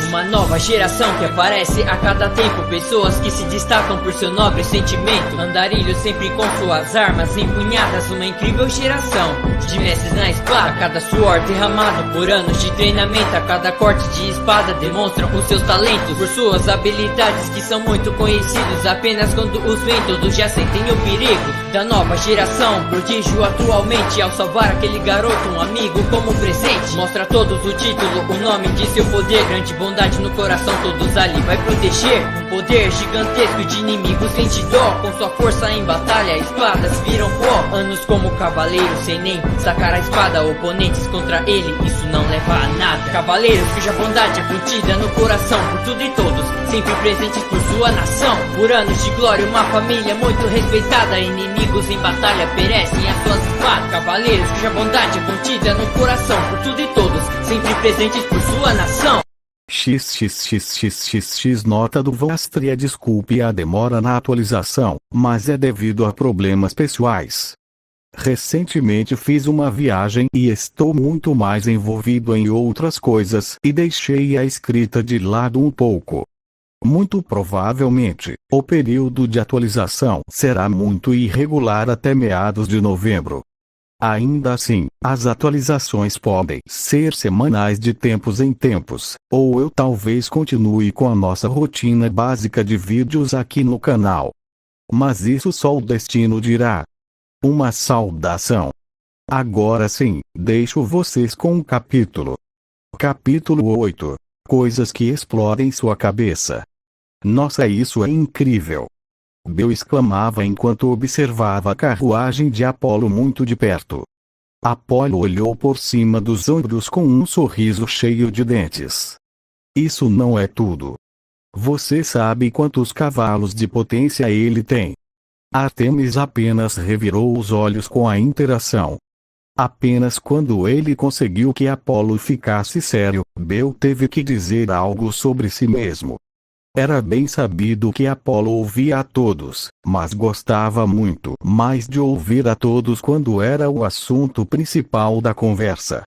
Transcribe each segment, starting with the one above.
Uma nova geração que aparece a cada tempo. Pessoas que se destacam por seu nobre sentimento. Andarilhos sempre com suas armas empunhadas. Uma incrível geração de mestres na espada. A cada suor derramado por anos de treinamento, a cada corte de espada demonstram os seus talentos. Por suas habilidades que são muito conhecidos. Apenas quando os veem todos já sentem o perigo da nova geração. Prodígio atualmente ao salvar aquele garoto, um amigo como presente. Mostra a todos o título, o nome de seu poder. Grande bondade no coração, todos ali vai proteger. Um poder gigantesco de inimigos sente dó. Com sua força em batalha, espadas viram pó. Anos como cavaleiro, sem nem sacar a espada. Oponentes contra ele, isso não leva a nada. Cavaleiros cuja bondade é contida no coração. Por tudo e todos, sempre presentes por sua nação. Por anos de glória, uma família muito respeitada. Inimigos em batalha perecem as suas espadas. Cavaleiros cuja bondade é contida no coração. Por tudo e todos, sempre presentes por sua nação. XXXXXX nota do Vastria. Desculpe a demora na atualização, mas é devido a problemas pessoais. Recentemente fiz uma viagem e estou muito mais envolvido em outras coisas e deixei a escrita de lado um pouco. Muito provavelmente, o período de atualização será muito irregular até meados de novembro. Ainda assim, as atualizações podem ser semanais de tempos em tempos, ou eu talvez continue com a nossa rotina básica de vídeos aqui no canal. Mas isso só o destino dirá. Uma saudação. Agora sim, deixo vocês com o capítulo. Capítulo 8. Coisas que explodem sua cabeça. Nossa, isso é incrível! Bel exclamava enquanto observava a carruagem de Apolo muito de perto. Apolo olhou por cima dos ombros com um sorriso cheio de dentes. Isso não é tudo. Você sabe quantos cavalos de potência ele tem? Ártemis apenas revirou os olhos com a interação. Apenas quando ele conseguiu que Apolo ficasse sério, Bel teve que dizer algo sobre si mesmo. Era bem sabido que Apolo ouvia a todos, mas gostava muito mais de ouvir a todos quando era o assunto principal da conversa.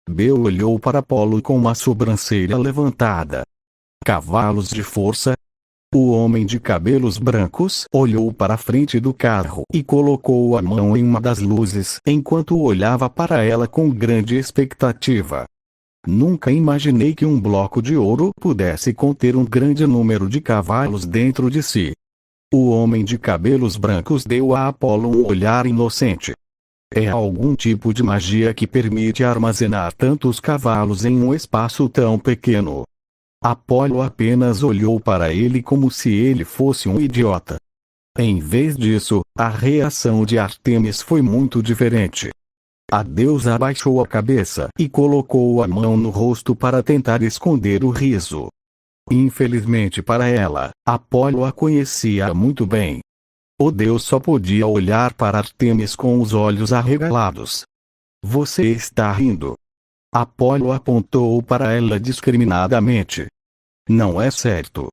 Bel olhou para Apolo com uma sobrancelha levantada. Cavalos de força? O homem de cabelos brancos olhou para a frente do carro e colocou a mão em uma das luzes enquanto olhava para ela com grande expectativa. Nunca imaginei que um bloco de ouro pudesse conter um grande número de cavalos dentro de si. O homem de cabelos brancos deu a Apolo um olhar inocente. É algum tipo de magia que permite armazenar tantos cavalos em um espaço tão pequeno. Apolo apenas olhou para ele como se ele fosse um idiota. Em vez disso, a reação de Ártemis foi muito diferente. A deusa abaixou a cabeça e colocou a mão no rosto para tentar esconder o riso. Infelizmente para ela, Apolo a conhecia muito bem. O deus só podia olhar para Ártemis com os olhos arregalados. Você está rindo? Apolo apontou para ela discriminadamente. Não é certo.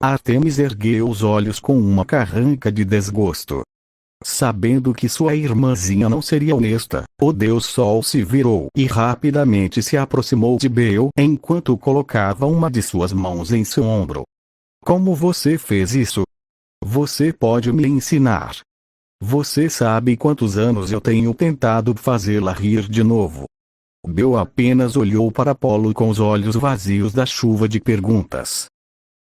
Ártemis ergueu os olhos com uma carranca de desgosto. Sabendo que sua irmãzinha não seria honesta, o deus Sol se virou e rapidamente se aproximou de Bel enquanto colocava uma de suas mãos em seu ombro. Como você fez isso? Você pode me ensinar? Você sabe quantos anos eu tenho tentado fazê-la rir de novo? Bel apenas olhou para Apolo com os olhos vazios da chuva de perguntas.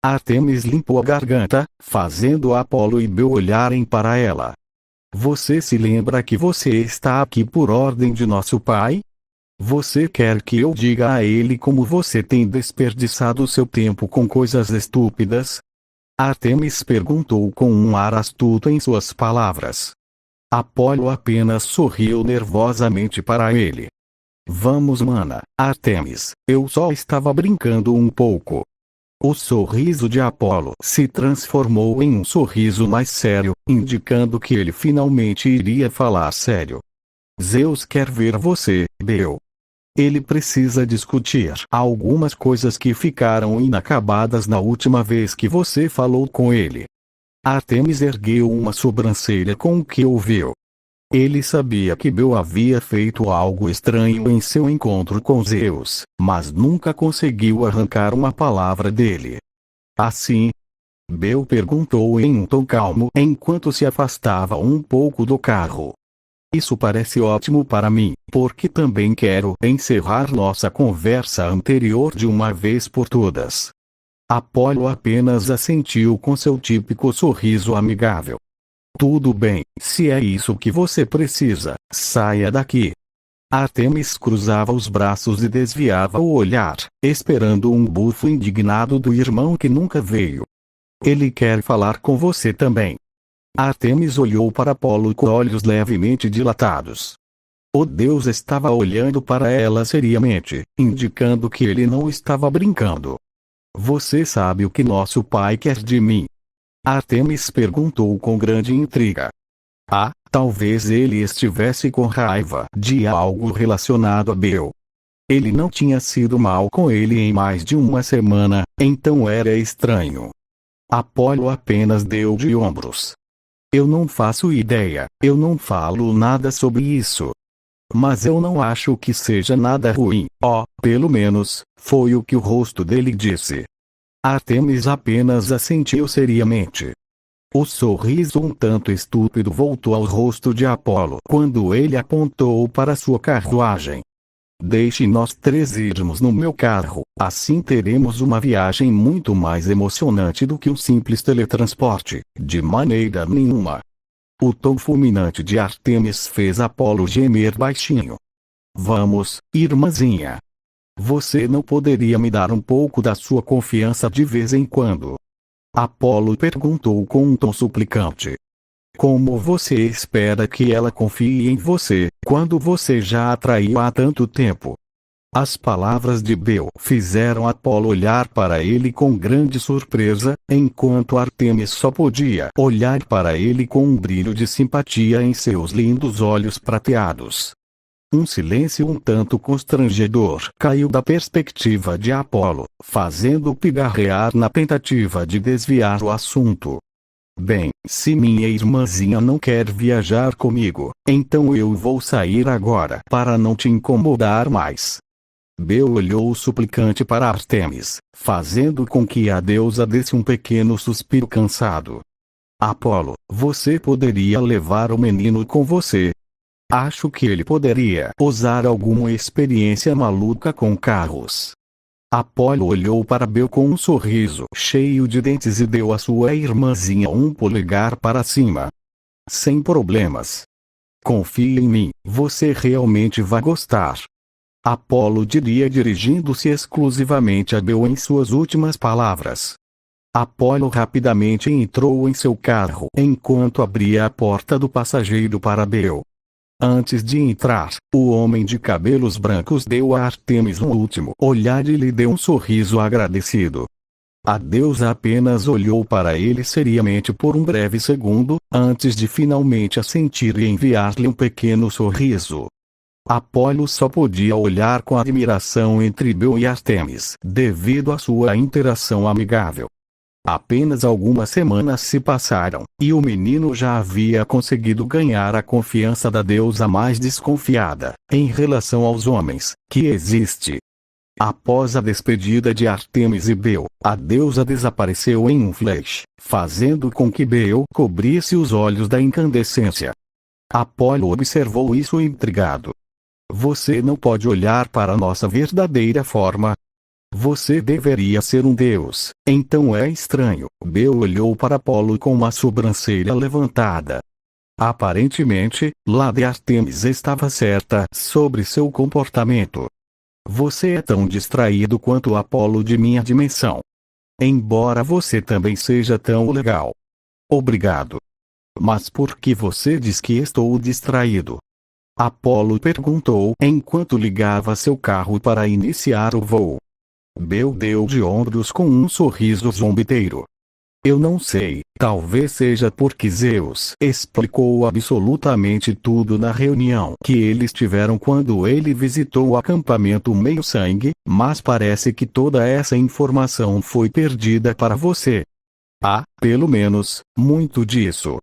Ártemis limpou a garganta, fazendo Apolo e Bel olharem para ela. Você se lembra que você está aqui por ordem de nosso pai? Você quer que eu diga a ele como você tem desperdiçado seu tempo com coisas estúpidas? Ártemis perguntou com um ar astuto em suas palavras. Apolo apenas sorriu nervosamente para ele. Vamos, mana, Ártemis, eu só estava brincando um pouco. O sorriso de Apolo se transformou em um sorriso mais sério, indicando que ele finalmente iria falar sério. Zeus quer ver você, Bel. Ele precisa discutir algumas coisas que ficaram inacabadas na última vez que você falou com ele. Artemis ergueu uma sobrancelha com o que ouviu. Ele sabia que Bel havia feito algo estranho em seu encontro com Zeus, mas nunca conseguiu arrancar uma palavra dele. Assim, Bel perguntou em um tom calmo enquanto se afastava um pouco do carro. Isso parece ótimo para mim, porque também quero encerrar nossa conversa anterior de uma vez por todas. Apolo apenas assentiu com seu típico sorriso amigável. Tudo bem, se é isso que você precisa, saia daqui. Artemis cruzava os braços e desviava o olhar, esperando um bufo indignado do irmão que nunca veio. Ele quer falar com você também. Artemis olhou para Apolo com olhos levemente dilatados. O deus estava olhando para ela seriamente, indicando que ele não estava brincando. Você sabe o que nosso pai quer de mim? Artemis perguntou com grande intriga. Talvez ele estivesse com raiva de algo relacionado a Bel. Ele não tinha sido mal com ele em mais de uma semana, então era estranho. Apolo apenas deu de ombros. Eu não faço ideia, eu não falo nada sobre isso. Mas eu não acho que seja nada ruim, pelo menos, foi o que o rosto dele disse. Artemis apenas assentiu seriamente. O sorriso um tanto estúpido voltou ao rosto de Apolo quando ele apontou para sua carruagem. Deixe nós três irmos no meu carro, assim teremos uma viagem muito mais emocionante do que um simples teletransporte, de maneira nenhuma. O tom fulminante de Artemis fez Apolo gemer baixinho. Vamos, irmãzinha. Você não poderia me dar um pouco da sua confiança de vez em quando? Apolo perguntou com um tom suplicante. Como você espera que ela confie em você, quando você já a traiu há tanto tempo? As palavras de Bel fizeram Apolo olhar para ele com grande surpresa, enquanto Artemis só podia olhar para ele com um brilho de simpatia em seus lindos olhos prateados. Um silêncio um tanto constrangedor caiu da perspectiva de Apolo, fazendo-o pigarrear na tentativa de desviar o assunto. Bem, se minha irmãzinha não quer viajar comigo, então eu vou sair agora para não te incomodar mais. Bel olhou suplicante para Artemis, fazendo com que a deusa desse um pequeno suspiro cansado. Apolo, você poderia levar o menino com você? Acho que ele poderia usar alguma experiência maluca com carros. Apolo olhou para Bel com um sorriso cheio de dentes e deu à sua irmãzinha um polegar para cima. Sem problemas. Confie em mim, você realmente vai gostar. Apolo diria dirigindo-se exclusivamente a Bel em suas últimas palavras. Apolo rapidamente entrou em seu carro enquanto abria a porta do passageiro para Bel. Antes de entrar, o homem de cabelos brancos deu a Artemis um último olhar e lhe deu um sorriso agradecido. A deusa apenas olhou para ele seriamente por um breve segundo, antes de finalmente assentir e enviar-lhe um pequeno sorriso. Apolo só podia olhar com admiração entre Bel e Artemis, devido à sua interação amigável. Apenas algumas semanas se passaram, e o menino já havia conseguido ganhar a confiança da deusa mais desconfiada, em relação aos homens, que existe. Após a despedida de Artemis e Bel, a deusa desapareceu em um flash, fazendo com que Bel cobrisse os olhos da incandescência. Apolo observou isso intrigado. Você não pode olhar para nossa verdadeira forma. Você deveria ser um deus, então é estranho. Bel olhou para Apolo com uma sobrancelha levantada. Aparentemente, Lady Artemis estava certa sobre seu comportamento. Você é tão distraído quanto Apolo de minha dimensão. Embora você também seja tão legal. Obrigado. Mas por que você diz que estou distraído? Apolo perguntou enquanto ligava seu carro para iniciar o voo. Bel deu de ombros com um sorriso zombeteiro. Eu não sei, talvez seja porque Zeus explicou absolutamente tudo na reunião que eles tiveram quando ele visitou o acampamento Meio-Sangue, mas parece que toda essa informação foi perdida para você. Pelo menos, muito disso.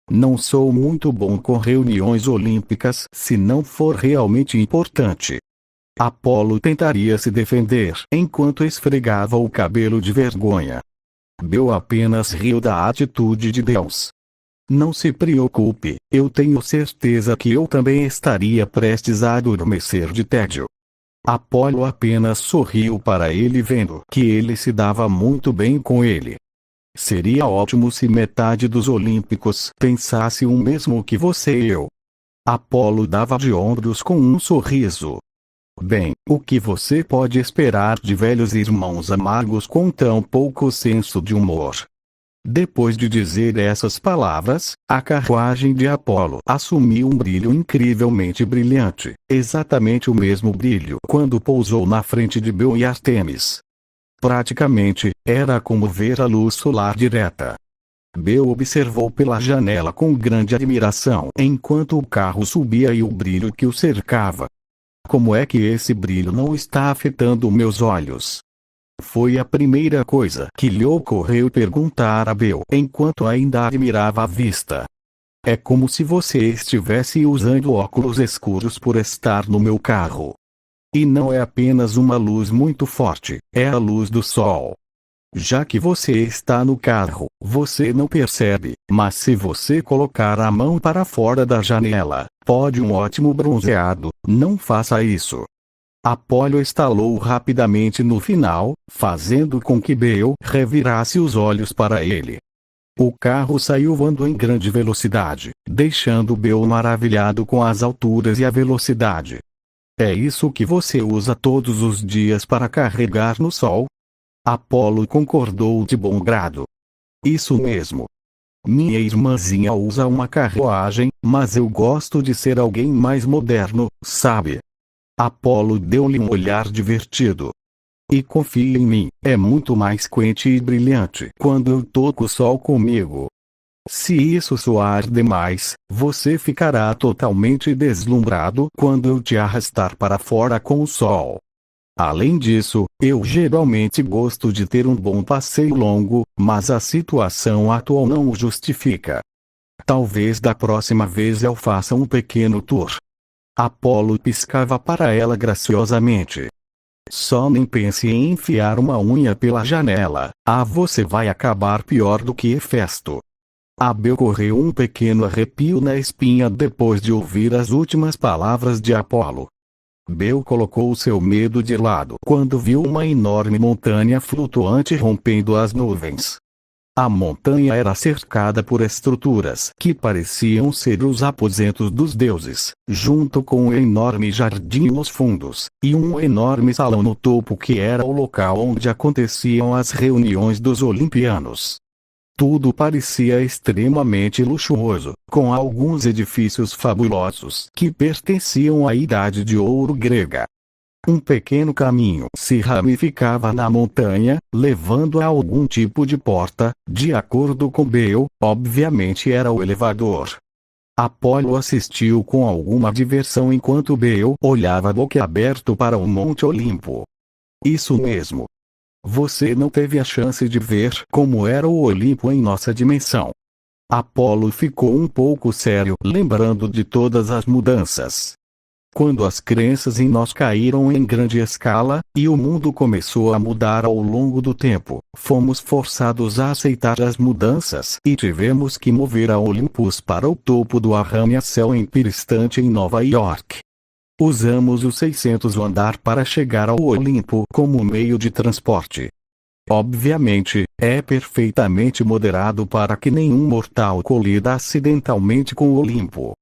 Não sou muito bom com reuniões olímpicas se não for realmente importante. Apolo tentaria se defender enquanto esfregava o cabelo de vergonha. Bel apenas riu da atitude de Deus. Não se preocupe, eu tenho certeza que eu também estaria prestes a adormecer de tédio. Apolo apenas sorriu para ele vendo que ele se dava muito bem com ele. Seria ótimo se metade dos olímpicos pensasse o mesmo que você e eu. Apolo dava de ombros com um sorriso. Bem, o que você pode esperar de velhos irmãos amargos com tão pouco senso de humor? Depois de dizer essas palavras, a carruagem de Apolo assumiu um brilho incrivelmente brilhante, exatamente o mesmo brilho quando pousou na frente de Bel e Artemis. Praticamente, era como ver a luz solar direta. Bel observou pela janela com grande admiração enquanto o carro subia e o brilho que o cercava. Como é que esse brilho não está afetando meus olhos? Foi a primeira coisa que lhe ocorreu perguntar a Bel enquanto ainda admirava a vista. É como se você estivesse usando óculos escuros por estar no meu carro. E não é apenas uma luz muito forte, é a luz do sol. Já que você está no carro, você não percebe, mas se você colocar a mão para fora da janela, pode um ótimo bronzeado, não faça isso. Apolo estalou rapidamente no final, fazendo com que Bel revirasse os olhos para ele. O carro saiu voando em grande velocidade, deixando Bel maravilhado com as alturas e a velocidade. É isso que você usa todos os dias para carregar no sol? Apolo concordou de bom grado. Isso mesmo. Minha irmãzinha usa uma carruagem, mas eu gosto de ser alguém mais moderno, sabe? Apolo deu-lhe um olhar divertido. E confie em mim, é muito mais quente e brilhante quando eu toco o sol comigo. Se isso soar demais, você ficará totalmente deslumbrado quando eu te arrastar para fora com o sol. Além disso, eu geralmente gosto de ter um bom passeio longo, mas a situação atual não o justifica. Talvez da próxima vez eu faça um pequeno tour. Apolo piscava para ela graciosamente. Só nem pense em enfiar uma unha pela janela, você vai acabar pior do que Hefesto. A Bel correu um pequeno arrepio na espinha depois de ouvir as últimas palavras de Apolo. Bel colocou seu medo de lado quando viu uma enorme montanha flutuante rompendo as nuvens. A montanha era cercada por estruturas que pareciam ser os aposentos dos deuses, junto com um enorme jardim nos fundos, e um enorme salão no topo que era o local onde aconteciam as reuniões dos olimpianos. Tudo parecia extremamente luxuoso, com alguns edifícios fabulosos que pertenciam à Idade de Ouro grega. Um pequeno caminho se ramificava na montanha, levando a algum tipo de porta, de acordo com Bel, obviamente era o elevador. Apolo assistiu com alguma diversão enquanto Bel olhava boquiaberto para o Monte Olimpo. Isso mesmo. Você não teve a chance de ver como era o Olimpo em nossa dimensão. Apolo ficou um pouco sério lembrando de todas as mudanças. Quando as crenças em nós caíram em grande escala, e o mundo começou a mudar ao longo do tempo, fomos forçados a aceitar as mudanças e tivemos que mover a Olympus para o topo do arranha-céu equidistante em Nova York. Usamos o 600º andar para chegar ao Olimpo como meio de transporte. Obviamente, é perfeitamente moderado para que nenhum mortal colida acidentalmente com o Olimpo.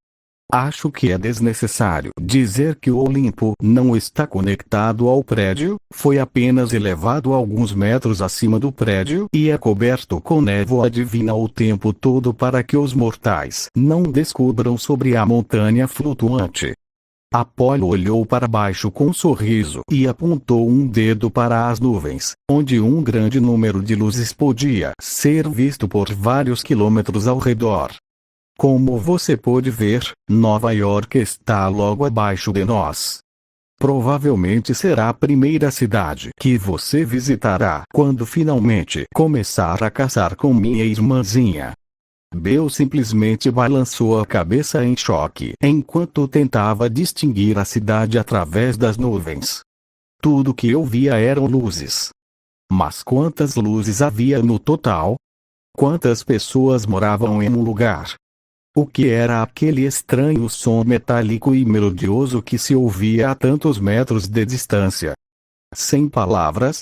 Acho que é desnecessário dizer que o Olimpo não está conectado ao prédio, foi apenas elevado alguns metros acima do prédio e é coberto com névoa divina o tempo todo para que os mortais não descubram sobre a montanha flutuante. Apolo olhou para baixo com um sorriso e apontou um dedo para as nuvens, onde um grande número de luzes podia ser visto por vários quilômetros ao redor. Como você pode ver, Nova York está logo abaixo de nós. Provavelmente será a primeira cidade que você visitará quando finalmente começar a caçar com minha irmãzinha. Bill simplesmente balançou a cabeça em choque enquanto tentava distinguir a cidade através das nuvens. Tudo que eu via eram luzes. Mas quantas luzes havia no total? Quantas pessoas moravam em um lugar? O que era aquele estranho som metálico e melodioso que se ouvia a tantos metros de distância? Sem palavras,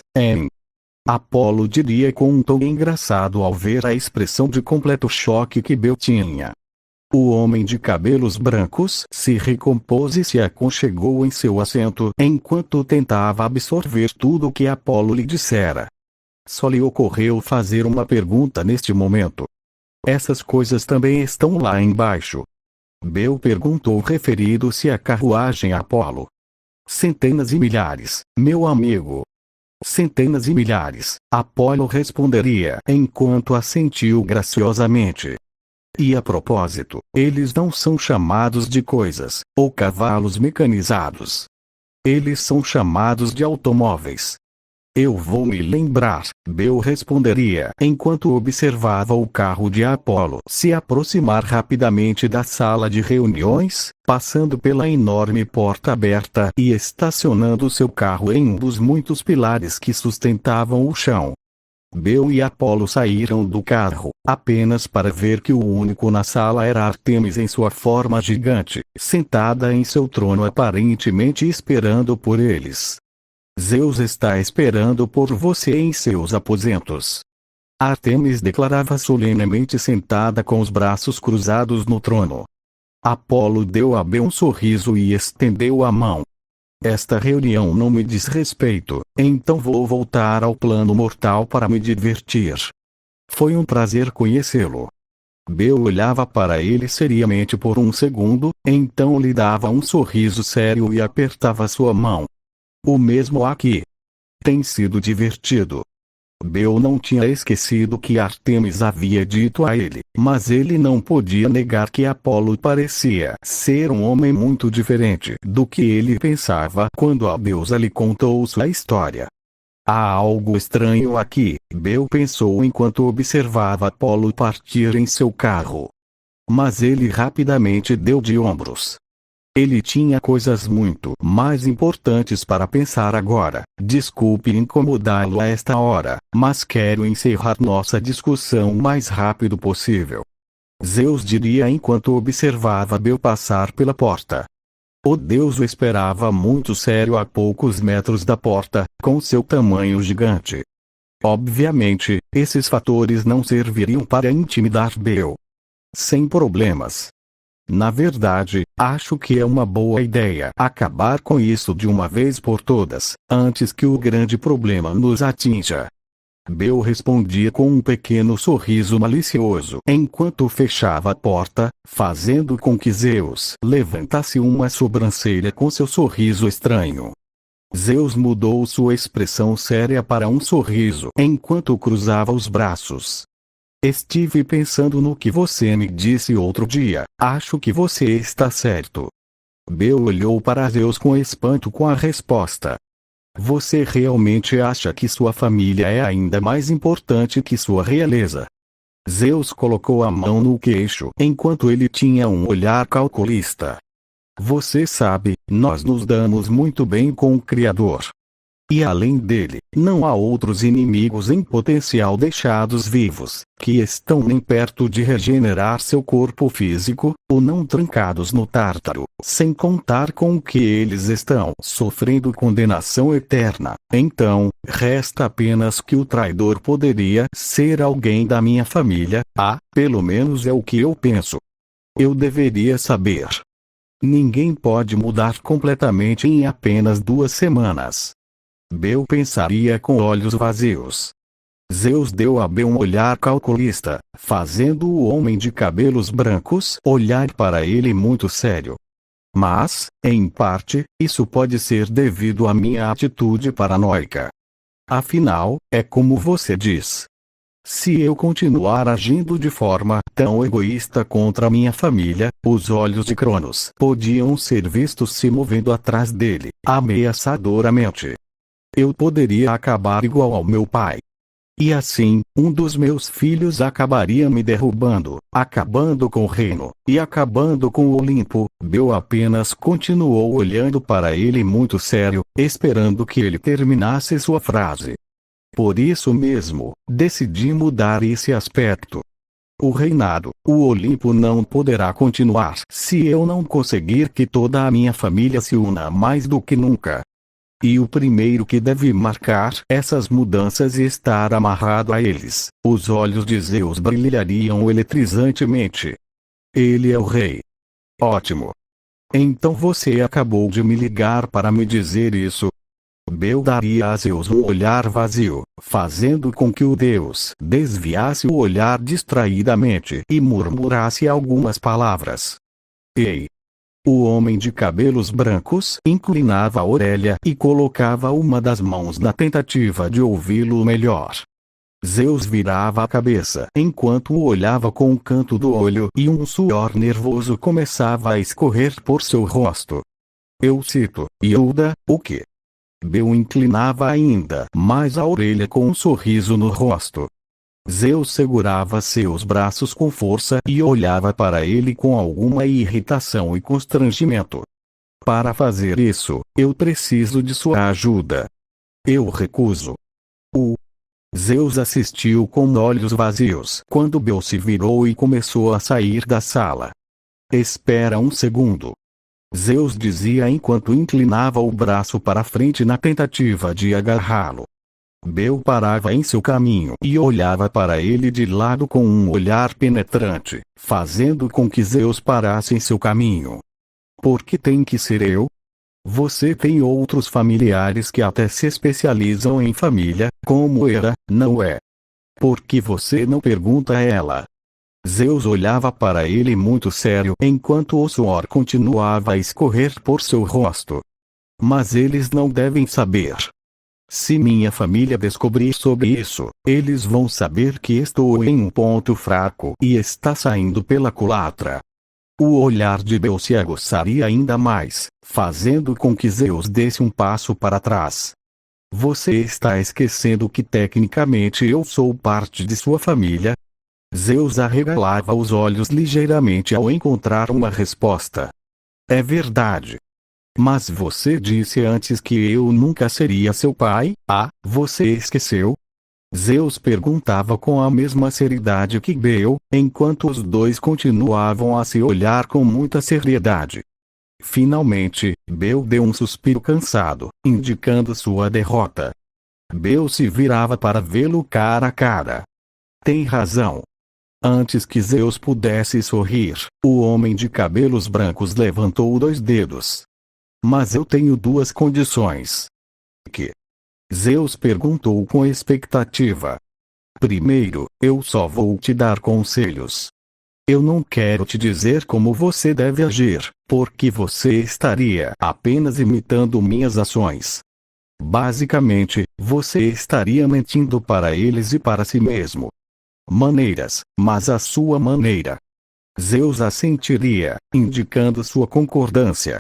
Apolo diria com um tom engraçado ao ver a expressão de completo choque que Bill tinha. O homem de cabelos brancos se recompôs e se aconchegou em seu assento enquanto tentava absorver tudo o que Apolo lhe dissera. Só lhe ocorreu fazer uma pergunta neste momento. Essas coisas também estão lá embaixo? Bill perguntou referindo-se à carruagem Apolo. Centenas e milhares, meu amigo. Centenas e milhares, Apolo responderia enquanto assentiu graciosamente. E a propósito, eles não são chamados de coisas, ou cavalos mecanizados. Eles são chamados de automóveis. Eu vou me lembrar, Bill responderia enquanto observava o carro de Apolo se aproximar rapidamente da sala de reuniões, passando pela enorme porta aberta e estacionando seu carro em um dos muitos pilares que sustentavam o chão. Bill e Apolo saíram do carro, apenas para ver que o único na sala era Ártemis em sua forma gigante, sentada em seu trono aparentemente esperando por eles. Zeus está esperando por você em seus aposentos. Ártemis declarava solenemente sentada com os braços cruzados no trono. Apolo deu a Bill um sorriso e estendeu a mão. Esta reunião não me diz respeito, então vou voltar ao plano mortal para me divertir. Foi um prazer conhecê-lo. Bill olhava para ele seriamente por um segundo, então lhe dava um sorriso sério e apertava sua mão. O mesmo aqui. Tem sido divertido. Bill não tinha esquecido que Ártemis havia dito a ele, mas ele não podia negar que Apolo parecia ser um homem muito diferente do que ele pensava quando a deusa lhe contou sua história. Há algo estranho aqui, Bill pensou enquanto observava Apolo partir em seu carro. Mas ele rapidamente deu de ombros. Ele tinha coisas muito mais importantes para pensar agora. Desculpe incomodá-lo a esta hora, mas quero encerrar nossa discussão o mais rápido possível. Zeus diria enquanto observava Bill passar pela porta. O deus o esperava muito sério a poucos metros da porta, com seu tamanho gigante. Obviamente, esses fatores não serviriam para intimidar Bill. Sem problemas. Na verdade, acho que é uma boa ideia acabar com isso de uma vez por todas, antes que o grande problema nos atinja. Bill respondia com um pequeno sorriso malicioso enquanto fechava a porta, fazendo com que Zeus levantasse uma sobrancelha com seu sorriso estranho. Zeus mudou sua expressão séria para um sorriso enquanto cruzava os braços. Estive pensando no que você me disse outro dia, acho que você está certo. Bill olhou para Zeus com espanto com a resposta. Você realmente acha que sua família é ainda mais importante que sua realeza? Zeus colocou a mão no queixo enquanto ele tinha um olhar calculista. Você sabe, nós nos damos muito bem com o Criador. E além dele, não há outros inimigos em potencial deixados vivos, que estão nem perto de regenerar seu corpo físico, ou não trancados no Tártaro, sem contar com que eles estão sofrendo condenação eterna. Então, resta apenas que o traidor poderia ser alguém da minha família, pelo menos é o que eu penso. Eu deveria saber. Ninguém pode mudar completamente em apenas 2 semanas. Bill pensaria com olhos vazios. Zeus deu a Bill um olhar calculista, fazendo o homem de cabelos brancos olhar para ele muito sério. Mas, em parte, isso pode ser devido à minha atitude paranoica. Afinal, é como você diz. Se eu continuar agindo de forma tão egoísta contra minha família, os olhos de Cronos podiam ser vistos se movendo atrás dele, ameaçadoramente. Eu poderia acabar igual ao meu pai. E assim, um dos meus filhos acabaria me derrubando, acabando com o reino, e acabando com o Olimpo. Bel apenas continuou olhando para ele muito sério, esperando que ele terminasse sua frase. Por isso mesmo, decidi mudar esse aspecto. O reinado, o Olimpo não poderá continuar se eu não conseguir que toda a minha família se una mais do que nunca. E o primeiro que deve marcar essas mudanças e estar amarrado a eles, os olhos de Zeus brilhariam eletrizantemente. Ele é o rei. Ótimo. Então você acabou de me ligar para me dizer isso. Bel daria a Zeus um olhar vazio, fazendo com que o deus desviasse o olhar distraidamente e murmurasse algumas palavras. Ei! O homem de cabelos brancos inclinava a orelha e colocava uma das mãos na tentativa de ouvi-lo melhor. Zeus virava a cabeça enquanto o olhava com o canto do olho e um suor nervoso começava a escorrer por seu rosto. Eu cito, Yoda, o quê? Bel inclinava ainda mais a orelha com um sorriso no rosto. Zeus segurava seus braços com força e olhava para ele com alguma irritação e constrangimento. Para fazer isso, eu preciso de sua ajuda. Eu recuso. Zeus assistiu com olhos vazios quando Bel se virou e começou a sair da sala. Espera um segundo. Zeus dizia enquanto inclinava o braço para frente na tentativa de agarrá-lo. Bel parava em seu caminho e olhava para ele de lado com um olhar penetrante, fazendo com que Zeus parasse em seu caminho. Por que tem que ser eu? Você tem outros familiares que até se especializam em família, como Hera, não é? Por que você não pergunta a ela? Zeus olhava para ele muito sério enquanto o suor continuava a escorrer por seu rosto. Mas eles não devem saber. Se minha família descobrir sobre isso, eles vão saber que estou em um ponto fraco e está saindo pela culatra. O olhar de Bel se aguçaria ainda mais, fazendo com que Zeus desse um passo para trás. Você está esquecendo que tecnicamente eu sou parte de sua família? Zeus arregalava os olhos ligeiramente ao encontrar uma resposta. É verdade. Mas você disse antes que eu nunca seria seu pai, você esqueceu? Zeus perguntava com a mesma seriedade que Bel, enquanto os dois continuavam a se olhar com muita seriedade. Finalmente, Bel deu um suspiro cansado, indicando sua derrota. Bel se virava para vê-lo cara a cara. Tem razão. Antes que Zeus pudesse sorrir, o homem de cabelos brancos levantou 2 dedos. Mas eu tenho 2 condições. Que? Zeus perguntou com expectativa. Primeiro, eu só vou te dar conselhos. Eu não quero te dizer como você deve agir, porque você estaria apenas imitando minhas ações. Basicamente, você estaria mentindo para eles e para si mesmo. Maneiras, mas a sua maneira. Zeus assentiria, indicando sua concordância.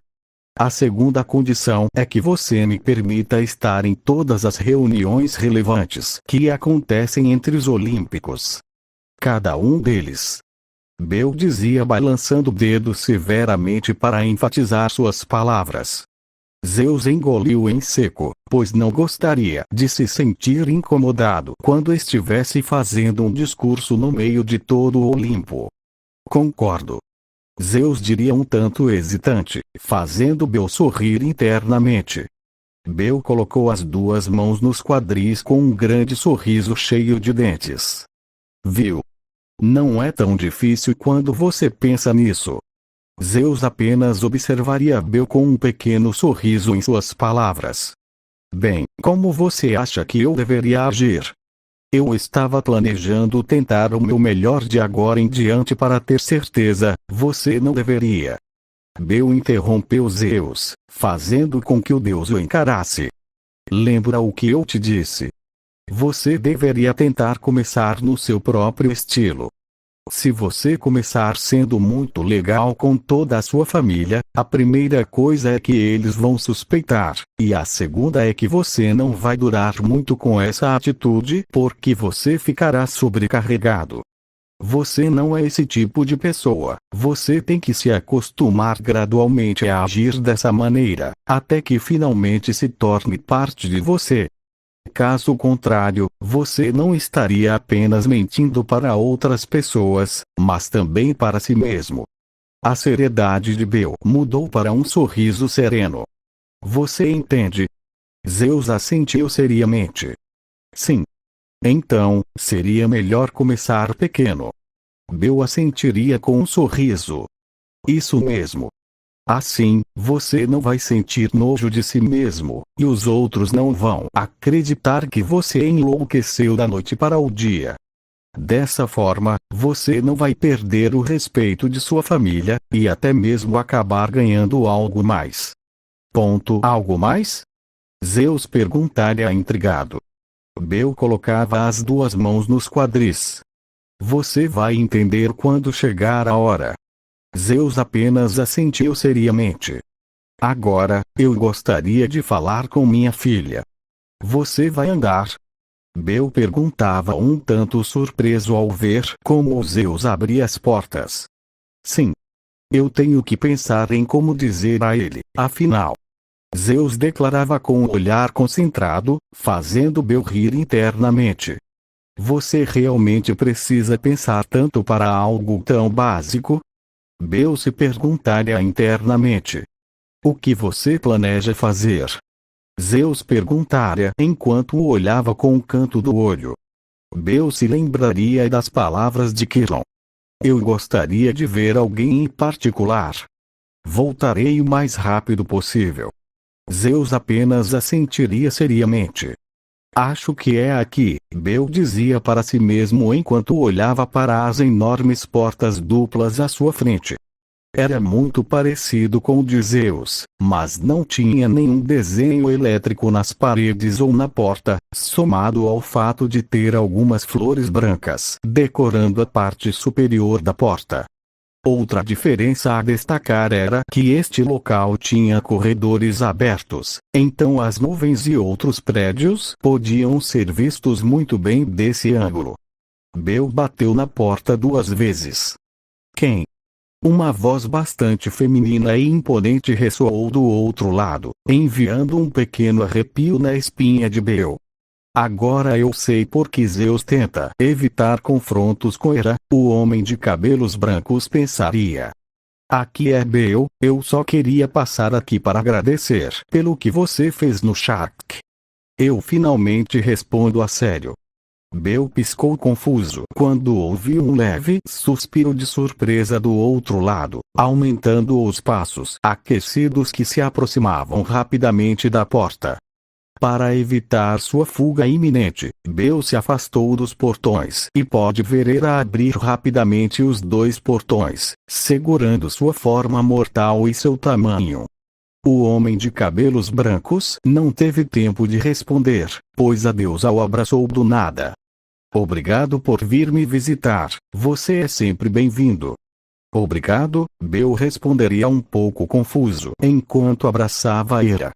A segunda condição é que você me permita estar em todas as reuniões relevantes que acontecem entre os Olímpicos. Cada um deles. Bel dizia balançando o dedo severamente para enfatizar suas palavras. Zeus engoliu em seco, pois não gostaria de se sentir incomodado quando estivesse fazendo um discurso no meio de todo o Olimpo. Concordo. Zeus diria um tanto hesitante, fazendo Bel sorrir internamente. Bel colocou as 2 mãos nos quadris com um grande sorriso cheio de dentes. Viu? Não é tão difícil quando você pensa nisso. Zeus apenas observaria Bel com um pequeno sorriso em suas palavras. Bem, como você acha que eu deveria agir? Eu estava planejando tentar o meu melhor de agora em diante para ter certeza, você não deveria. Bel interrompeu Zeus, fazendo com que o deus o encarasse. Lembra o que eu te disse? Você deveria tentar começar no seu próprio estilo. Se você começar sendo muito legal com toda a sua família, a primeira coisa é que eles vão suspeitar, e a segunda é que você não vai durar muito com essa atitude porque você ficará sobrecarregado. Você não é esse tipo de pessoa. Você tem que se acostumar gradualmente a agir dessa maneira, até que finalmente se torne parte de você. Caso contrário, você não estaria apenas mentindo para outras pessoas, mas também para si mesmo. A seriedade de Bel mudou para um sorriso sereno. Você entende? Zeus assentiu seriamente. Sim. Então, seria melhor começar pequeno. Bel assentiria com um sorriso. Isso mesmo. Assim, você não vai sentir nojo de si mesmo, e os outros não vão acreditar que você enlouqueceu da noite para o dia. Dessa forma, você não vai perder o respeito de sua família, e até mesmo acabar ganhando algo mais. Algo mais? Zeus perguntara intrigado. Bel colocava as duas mãos nos quadris. Você vai entender quando chegar a hora. Zeus apenas assentiu seriamente. Agora, eu gostaria de falar com minha filha. Você vai andar? Bel perguntava um tanto surpreso ao ver como Zeus abria as portas. Sim. Eu tenho que pensar em como dizer a ele, afinal. Zeus declarava com um olhar concentrado, fazendo Bel rir internamente. Você realmente precisa pensar tanto para algo tão básico? Bel se perguntara internamente. O que você planeja fazer? Zeus perguntara enquanto o olhava com o canto do olho. Bel se lembraria das palavras de Quirón. Eu gostaria de ver alguém em particular. Voltarei o mais rápido possível. Zeus apenas assentiria seriamente. Acho que é aqui, Bel dizia para si mesmo enquanto olhava para as enormes portas duplas à sua frente. Era muito parecido com o de Zeus, mas não tinha nenhum desenho elétrico nas paredes ou na porta, somado ao fato de ter algumas flores brancas decorando a parte superior da porta. Outra diferença a destacar era que este local tinha corredores abertos, então as nuvens e outros prédios podiam ser vistos muito bem desse ângulo. Bel bateu na porta 2 vezes. Quem? Uma voz bastante feminina e imponente ressoou do outro lado, enviando um pequeno arrepio na espinha de Bel. Agora eu sei por que Zeus tenta evitar confrontos com Hera, o homem de cabelos brancos pensaria. Aqui é Bel, eu só queria passar aqui para agradecer pelo que você fez no Shark. Eu finalmente respondo a sério. Bel piscou confuso quando ouviu um leve suspiro de surpresa do outro lado, aumentando os passos aquecidos que se aproximavam rapidamente da porta. Para evitar sua fuga iminente, Bel se afastou dos portões e pôde ver Hera abrir rapidamente os 2 portões, segurando sua forma mortal e seu tamanho. O homem de cabelos brancos não teve tempo de responder, pois a deusa o abraçou do nada. Obrigado por vir me visitar, você é sempre bem-vindo. Obrigado, Bel responderia um pouco confuso enquanto abraçava Hera.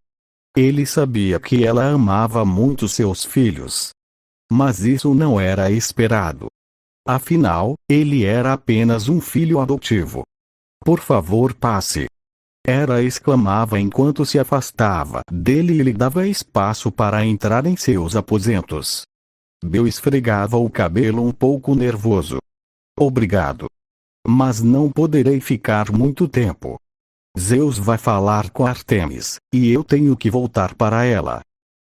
Ele sabia que ela amava muito seus filhos. Mas isso não era esperado. Afinal, ele era apenas um filho adotivo. Por favor, passe. Hera exclamava enquanto se afastava dele e lhe dava espaço para entrar em seus aposentos. Bel esfregava o cabelo um pouco nervoso. Obrigado. Mas não poderei ficar muito tempo. Zeus vai falar com Artemis, e eu tenho que voltar para ela.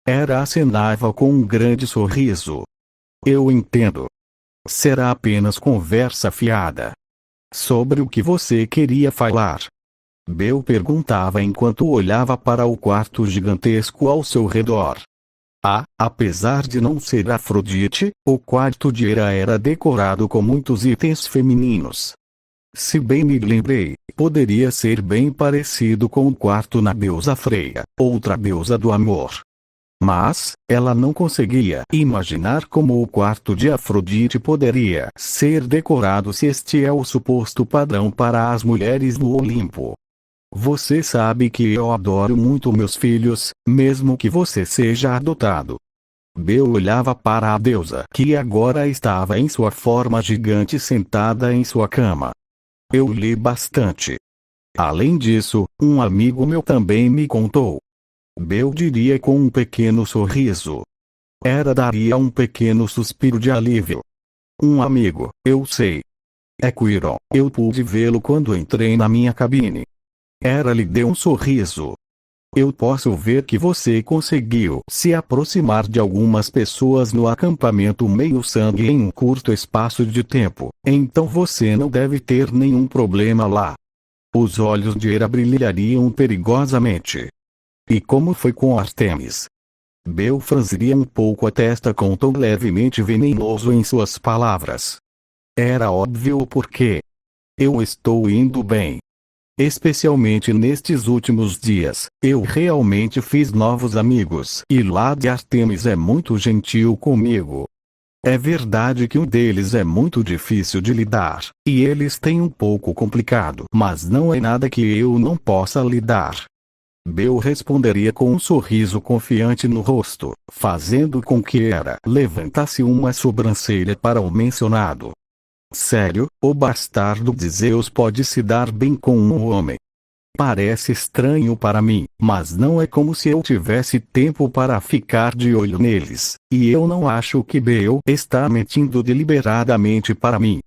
Hera acenava com um grande sorriso. Eu entendo. Será apenas conversa fiada. Sobre o que você queria falar? Bel perguntava enquanto olhava para o quarto gigantesco ao seu redor. Apesar de não ser Afrodite, o quarto de Hera era decorado com muitos itens femininos. Se bem me lembrei, poderia ser bem parecido com o quarto na deusa Freia, outra deusa do amor. Mas, ela não conseguia imaginar como o quarto de Afrodite poderia ser decorado se este é o suposto padrão para as mulheres no Olimpo. Você sabe que eu adoro muito meus filhos, mesmo que você seja adotado. Bel olhava para a deusa que agora estava em sua forma gigante sentada em sua cama. Eu li bastante. Além disso, um amigo meu também me contou. Bel diria com um pequeno sorriso. Daria um pequeno suspiro de alívio. Um amigo, eu sei. É Quiron, eu pude vê-lo quando entrei na minha cabine. Lhe deu um sorriso. Eu posso ver que você conseguiu se aproximar de algumas pessoas no acampamento meio-sangue em um curto espaço de tempo, então você não deve ter nenhum problema lá. Os olhos de Hera brilhariam perigosamente. E como foi com Artemis? Bel franziria um pouco a testa com um tom levemente venenoso em suas palavras. Era óbvio o porquê. Eu estou indo bem. Especialmente nestes últimos dias, eu realmente fiz novos amigos. E Lady Artemis é muito gentil comigo. É verdade que um deles é muito difícil de lidar, e eles têm um pouco complicado, mas não é nada que eu não possa lidar. Bel responderia com um sorriso confiante no rosto, fazendo com que Hera levantasse uma sobrancelha para o mencionado. Sério, o bastardo de Zeus pode se dar bem com um homem. Parece estranho para mim, mas não é como se eu tivesse tempo para ficar de olho neles, e eu não acho que Bel está mentindo deliberadamente para mim.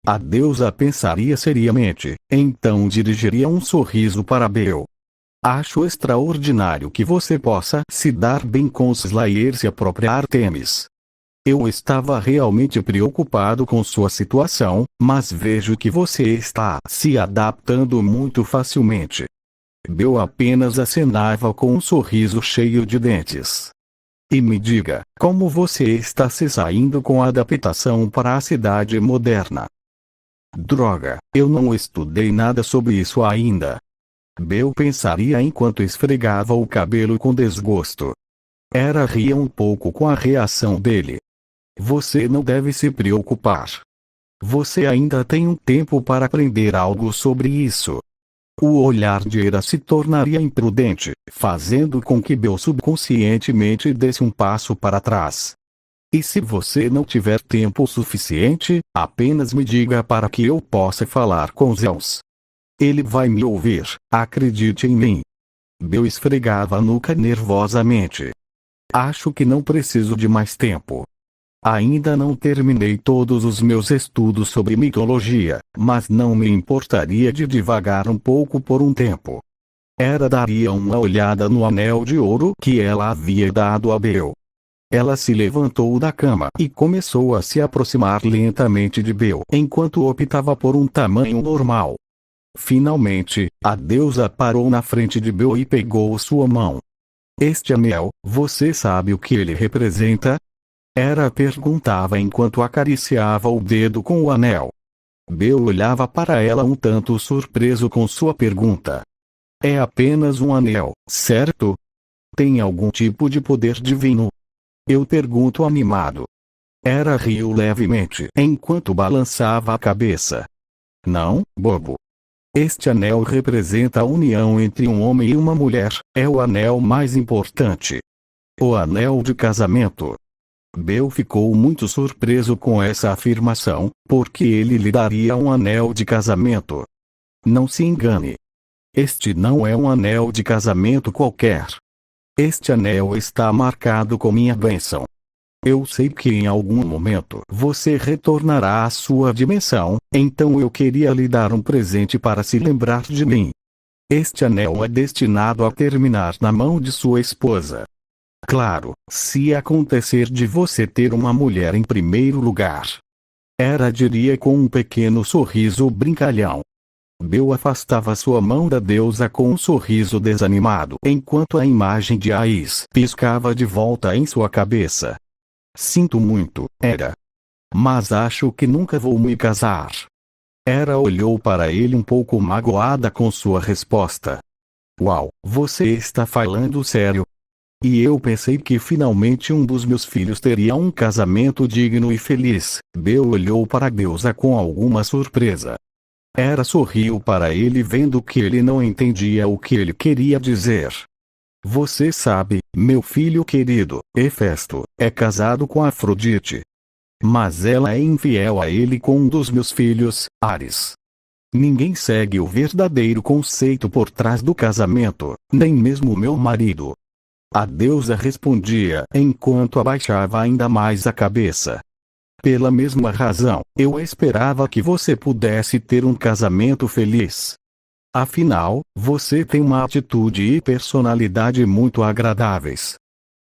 A deusa pensaria seriamente, então dirigiria um sorriso para Bel. Acho extraordinário que você possa se dar bem com os Slayers e a própria Artemis. Eu estava realmente preocupado com sua situação, mas vejo que você está se adaptando muito facilmente. Bel apenas acenava com um sorriso cheio de dentes. E me diga, como você está se saindo com a adaptação para a cidade moderna? Droga, eu não estudei nada sobre isso ainda. Bel pensaria enquanto esfregava o cabelo com desgosto. Hera ria um pouco com a reação dele. Você não deve se preocupar. Você ainda tem um tempo para aprender algo sobre isso. O olhar de Hera se tornaria imprudente, fazendo com que Bel subconscientemente desse um passo para trás. E se você não tiver tempo suficiente, apenas me diga para que eu possa falar com Zeus. Ele vai me ouvir, acredite em mim. Bel esfregava a nuca nervosamente. Acho que não preciso de mais tempo. Ainda não terminei todos os meus estudos sobre mitologia, mas não me importaria de divagar um pouco por um tempo. Hera daria uma olhada no anel de ouro que ela havia dado a Bel. Ela se levantou da cama e começou a se aproximar lentamente de Bel enquanto optava por um tamanho normal. Finalmente, a deusa parou na frente de Bel e pegou sua mão. Este anel, você sabe o que ele representa? Hera perguntava enquanto acariciava o dedo com o anel. Bel olhava para ela um tanto surpreso com sua pergunta. É apenas um anel, certo? Tem algum tipo de poder divino? Eu pergunto animado. Hera riu levemente enquanto balançava a cabeça. Não, bobo. Este anel representa a união entre um homem e uma mulher, é o anel mais importante. O anel de casamento. Bel ficou muito surpreso com essa afirmação, porque ele lhe daria um anel de casamento. Não se engane. Este não é um anel de casamento qualquer. Este anel está marcado com minha bênção. Eu sei que em algum momento você retornará à sua dimensão, então eu queria lhe dar um presente para se lembrar de mim. Este anel é destinado a terminar na mão de sua esposa. Claro, se acontecer de você ter uma mulher em primeiro lugar. Hera diria com um pequeno sorriso brincalhão. Bel afastava sua mão da deusa com um sorriso desanimado enquanto a imagem de Ais piscava de volta em sua cabeça. Sinto muito, Hera. Mas acho que nunca vou me casar. Hera olhou para ele um pouco magoada com sua resposta. Uau, você está falando sério? E eu pensei que finalmente um dos meus filhos teria um casamento digno e feliz. Bel olhou para a deusa com alguma surpresa. Hera sorriu para ele vendo que ele não entendia o que ele queria dizer. Você sabe, meu filho querido, Hefesto, é casado com Afrodite. Mas ela é infiel a ele com um dos meus filhos, Ares. Ninguém segue o verdadeiro conceito por trás do casamento, nem mesmo meu marido. A deusa respondia enquanto abaixava ainda mais a cabeça. Pela mesma razão, eu esperava que você pudesse ter um casamento feliz. Afinal, você tem uma atitude e personalidade muito agradáveis.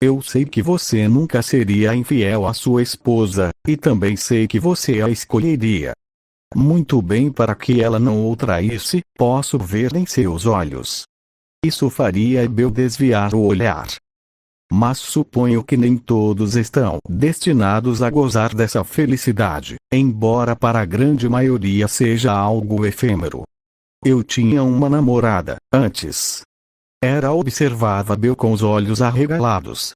Eu sei que você nunca seria infiel à sua esposa, e também sei que você a escolheria muito bem para que ela não o traísse, posso ver em seus olhos. Isso faria Bel desviar o olhar. Mas suponho que nem todos estão destinados a gozar dessa felicidade, embora para a grande maioria seja algo efêmero. Eu tinha uma namorada, antes. Hera observava Bel com os olhos arregalados.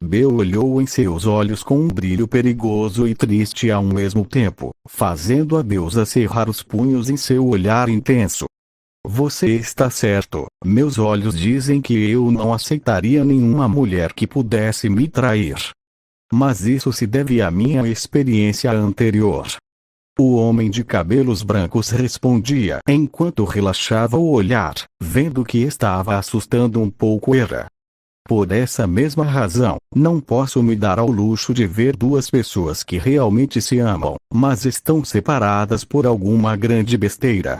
Bel olhou em seus olhos com um brilho perigoso e triste ao mesmo tempo, fazendo a deusa cerrar os punhos em seu olhar intenso. Você está certo, meus olhos dizem que eu não aceitaria nenhuma mulher que pudesse me trair. Mas isso se deve à minha experiência anterior. O homem de cabelos brancos respondia enquanto relaxava o olhar, vendo que estava assustando um pouco Hera. Por essa mesma razão, não posso me dar ao luxo de ver duas pessoas que realmente se amam, mas estão separadas por alguma grande besteira.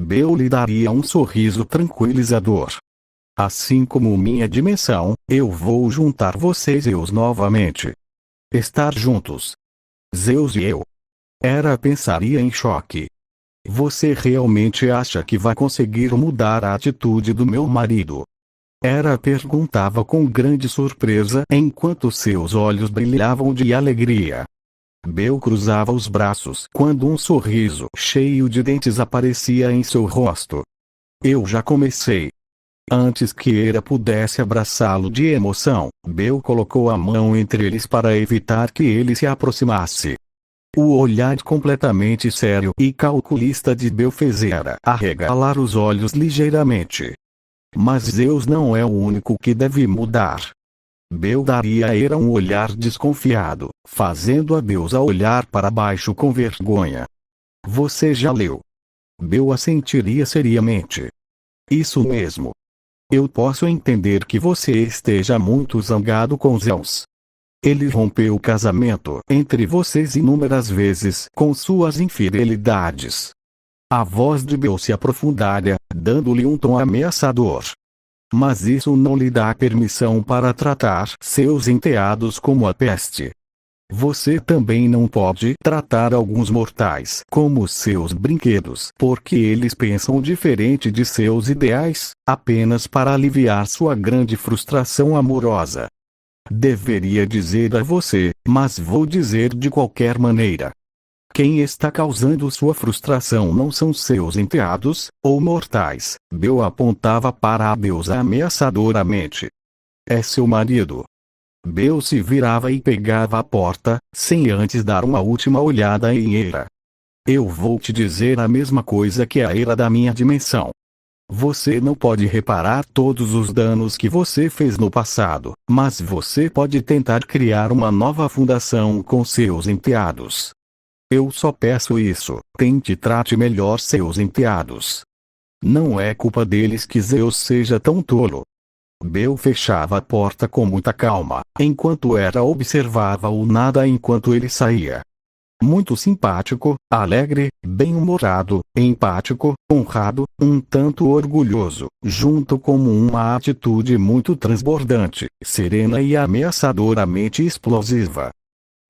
Bel lhe daria um sorriso tranquilizador. Assim como minha dimensão, eu vou juntar vocês e Zeus novamente. Estar juntos. Zeus e eu. Hera pensaria em choque. Você realmente acha que vai conseguir mudar a atitude do meu marido? Hera perguntava com grande surpresa enquanto seus olhos brilhavam de alegria. Bel cruzava os braços quando um sorriso cheio de dentes aparecia em seu rosto. Eu já comecei. Antes que Hera pudesse abraçá-lo de emoção, Bel colocou a mão entre eles para evitar que ele se aproximasse. O olhar completamente sério e calculista de Bel fez Hera arregalar os olhos ligeiramente. Mas Zeus não é o único que deve mudar. Bel daria a Hera um olhar desconfiado, fazendo a deusa olhar para baixo com vergonha. Você já leu? Bel assentiria seriamente. Isso mesmo. Eu posso entender que você esteja muito zangado com Zeus. Ele rompeu o casamento entre vocês inúmeras vezes com suas infidelidades. A voz de Bel se aprofundara, dando-lhe um tom ameaçador. Mas isso não lhe dá permissão para tratar seus enteados como a peste. Você também não pode tratar alguns mortais como seus brinquedos, porque eles pensam diferente de seus ideais, apenas para aliviar sua grande frustração amorosa. Deveria dizer a você, mas vou dizer de qualquer maneira. Quem está causando sua frustração não são seus enteados, ou mortais. Bel apontava para a deusa ameaçadoramente. É seu marido. Bel se virava e pegava a porta, sem antes dar uma última olhada em Hera. Eu vou te dizer a mesma coisa que a Hera da minha dimensão. Você não pode reparar todos os danos que você fez no passado, mas você pode tentar criar uma nova fundação com seus enteados. Eu só peço isso, tente trate melhor seus enteados. Não é culpa deles que Zeus seja tão tolo. Bel fechava a porta com muita calma, enquanto Hera observava o nada enquanto ele saía. Muito simpático, alegre, bem-humorado, empático, honrado, um tanto orgulhoso, junto com uma atitude muito transbordante, serena e ameaçadoramente explosiva.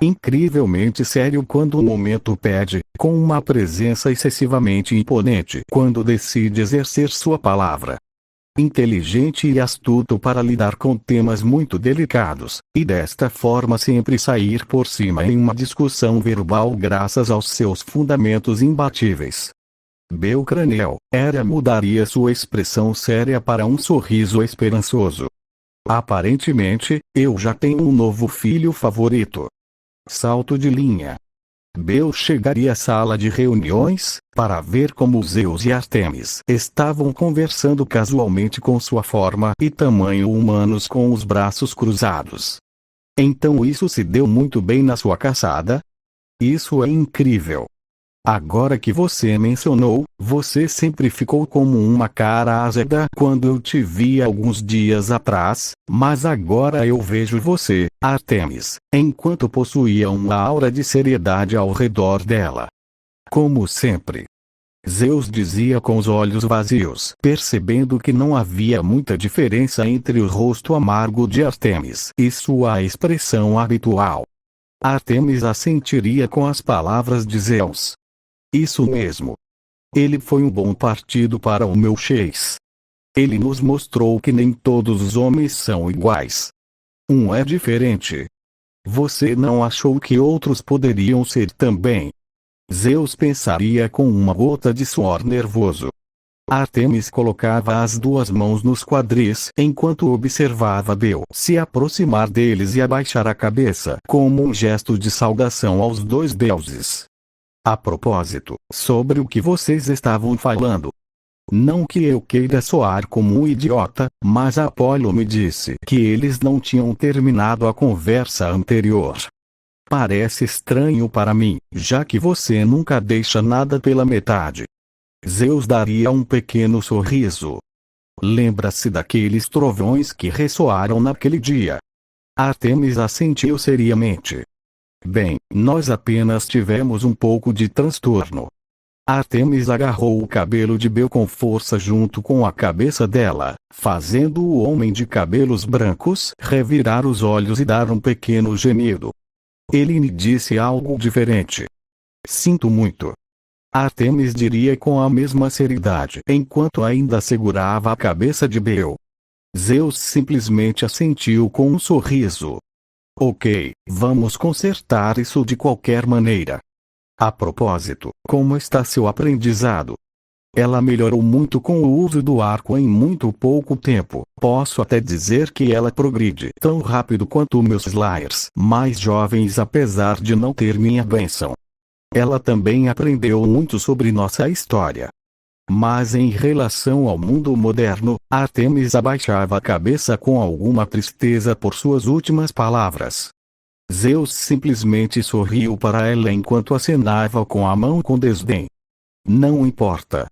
Incrivelmente sério quando o momento pede, com uma presença excessivamente imponente quando decide exercer sua palavra. inteligente e astuto para lidar com temas muito delicados, e desta forma sempre sair por cima em uma discussão verbal graças aos seus fundamentos imbatíveis. Belcranel era mudaria sua expressão séria para um sorriso esperançoso. Aparentemente, eu já tenho um novo filho favorito. Salto de linha. Bel chegaria à sala de reuniões, para ver como Zeus e Artemis estavam conversando casualmente com sua forma e tamanho humanos com os braços cruzados. Então isso se deu muito bem na sua caçada? Isso é incrível. Agora que você mencionou, você sempre ficou como uma cara azeda quando eu te vi alguns dias atrás, mas agora eu vejo você, Artemis, enquanto possuía uma aura de seriedade ao redor dela. Como sempre. Zeus dizia com os olhos vazios, percebendo que não havia muita diferença entre o rosto amargo de Artemis e sua expressão habitual. Artemis assentiria com as palavras de Zeus. Isso mesmo. Ele foi um bom partido para o meu Chase. Ele nos mostrou que nem todos os homens são iguais. Um é diferente. Você não achou que outros poderiam ser também? Zeus pensaria com uma gota de suor nervoso. Artemis colocava as duas mãos nos quadris enquanto observava Bel se aproximar deles e abaixar a cabeça como um gesto de saudação aos dois deuses. A propósito, sobre o que vocês estavam falando. Não que eu queira soar como um idiota, mas Apolo me disse que eles não tinham terminado a conversa anterior. Parece estranho para mim, já que você nunca deixa nada pela metade. Zeus daria um pequeno sorriso. Lembra-se daqueles trovões que ressoaram naquele dia? Artemis assentiu seriamente. Bem, nós apenas tivemos um pouco de transtorno. Artemis agarrou o cabelo de Bel com força junto com a cabeça dela, fazendo o homem de cabelos brancos revirar os olhos e dar um pequeno gemido. Ele me disse algo diferente. Sinto muito. Artemis diria com a mesma seriedade enquanto ainda segurava a cabeça de Bel. Zeus simplesmente assentiu com um sorriso. Ok, vamos consertar isso de qualquer maneira. A propósito, como está seu aprendizado? Ela melhorou muito com o uso do arco em muito pouco tempo. Posso até dizer que ela progride tão rápido quanto meus Slayers mais jovens apesar de não ter minha bênção. Ela também aprendeu muito sobre nossa história. Mas em relação ao mundo moderno, Artemis abaixava a cabeça com alguma tristeza por suas últimas palavras. Zeus simplesmente sorriu para ela enquanto acenava com a mão com desdém. Não importa.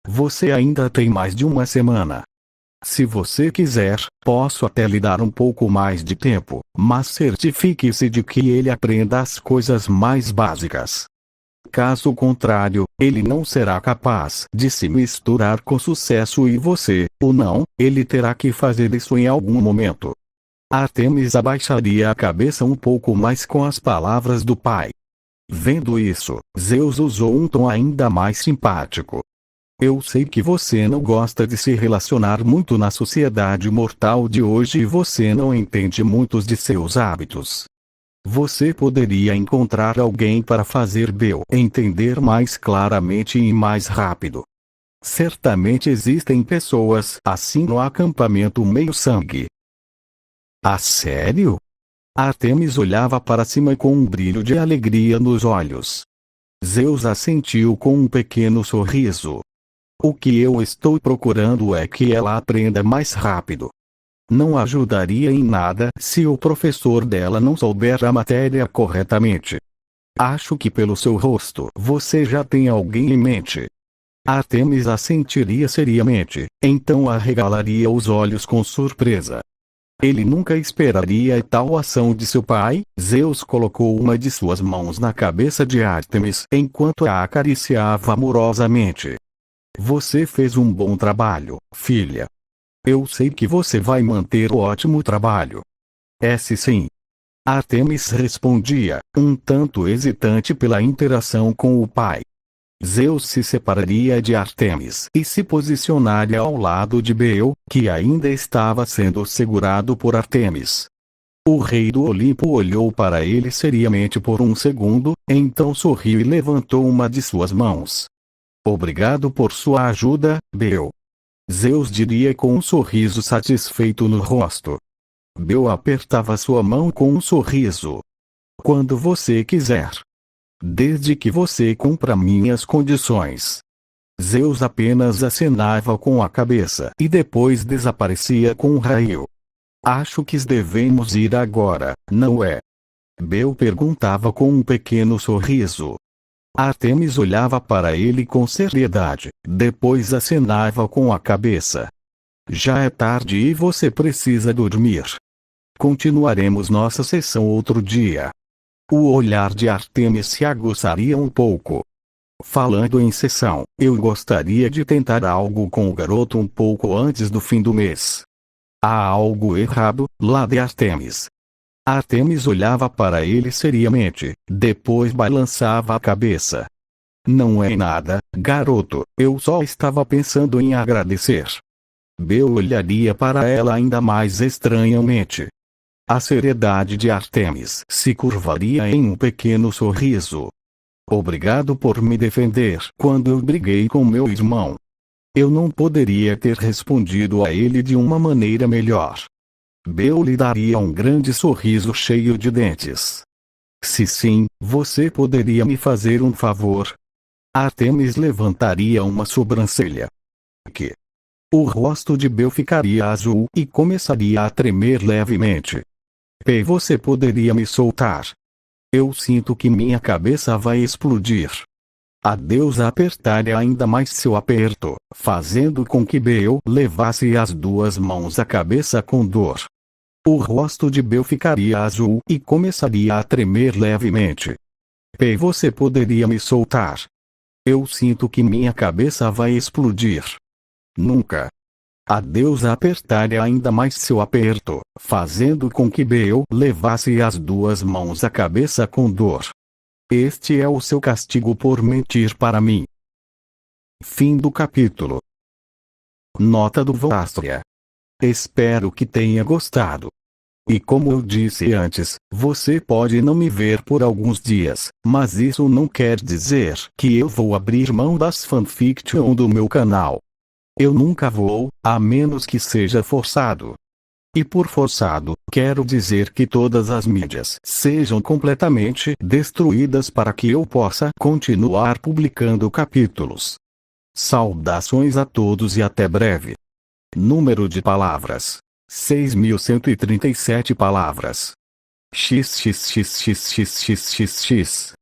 Você ainda tem mais de uma semana. Se você quiser, posso até lhe dar um pouco mais de tempo, mas certifique-se de que ele aprenda as coisas mais básicas. Caso contrário, ele não será capaz de se misturar com sucesso e você, ou não, ele terá que fazer isso em algum momento. Artemis abaixaria a cabeça um pouco mais com as palavras do pai. Vendo isso, Zeus usou um tom ainda mais simpático. Eu sei que você não gosta de se relacionar muito na sociedade mortal de hoje e você não entende muitos de seus hábitos. Você poderia encontrar alguém para fazer Bel entender mais claramente e mais rápido. Certamente existem pessoas assim no acampamento meio-sangue. Ah, sério? Artemis olhava para cima com um brilho de alegria nos olhos. Zeus assentiu com um pequeno sorriso. O que eu estou procurando é que ela aprenda mais rápido. Não ajudaria em nada se o professor dela não souber a matéria corretamente. Acho que pelo seu rosto você já tem alguém em mente. Artemis assentiria seriamente, então arregalaria os olhos com surpresa. Ele nunca esperaria tal ação de seu pai. Zeus colocou uma de suas mãos na cabeça de Artemis enquanto a acariciava amorosamente. Você fez um bom trabalho, filha. Eu sei que você vai manter o ótimo trabalho. Sim. Artemis respondia, um tanto hesitante pela interação com o pai. Zeus se separaria de Ártemis e se posicionaria ao lado de Bel, que ainda estava sendo segurado por Ártemis. O rei do Olimpo olhou para ele seriamente por um segundo, então sorriu e levantou uma de suas mãos. Obrigado por sua ajuda, Bel. Zeus diria com um sorriso satisfeito no rosto. Bel apertava sua mão com um sorriso. Quando você quiser. Desde que você cumpra minhas condições. Zeus apenas acenava com a cabeça e depois desaparecia com um raio. Acho que devemos ir agora, não é? Bel perguntava com um pequeno sorriso. Ártemis olhava para ele com seriedade, depois acenava com a cabeça. Já é tarde e você precisa dormir. Continuaremos nossa sessão outro dia. O olhar de Ártemis se aguçaria um pouco. Falando em sessão, eu gostaria de tentar algo com o garoto um pouco antes do fim do mês. Há algo errado, lá de Ártemis. Ártemis olhava para ele seriamente, depois balançava a cabeça. Não é nada, garoto, eu só estava pensando em agradecer. Bel olharia para ela ainda mais estranhamente. A seriedade de Ártemis se curvaria em um pequeno sorriso. Obrigado por me defender quando eu briguei com meu irmão. Eu não poderia ter respondido a ele de uma maneira melhor. Bel lhe daria um grande sorriso cheio de dentes. Se sim, você poderia me fazer um favor? Ártemis levantaria uma sobrancelha. Que? O rosto de Bel ficaria azul e começaria a tremer levemente. Você poderia me soltar? Eu sinto que minha cabeça vai explodir. A deusa apertaria ainda mais seu aperto, fazendo com que Bel levasse as duas mãos à cabeça com dor. O rosto de Bel ficaria azul e começaria a tremer levemente. Você poderia me soltar? Eu sinto que minha cabeça vai explodir. Nunca. A deusa apertaria ainda mais seu aperto, fazendo com que Bel levasse as duas mãos à cabeça com dor. Este é o seu castigo por mentir para mim. Fim do capítulo. Nota do Vostria. Espero que tenha gostado. E como eu disse antes, você pode não me ver por alguns dias, mas isso não quer dizer que eu vou abrir mão das fanfiction do meu canal. Eu nunca vou, a menos que seja forçado. E por forçado, quero dizer que todas as mídias sejam completamente destruídas para que eu possa continuar publicando capítulos. Saudações a todos e até breve. Número de palavras: 6.137 palavras. XXXXXXXX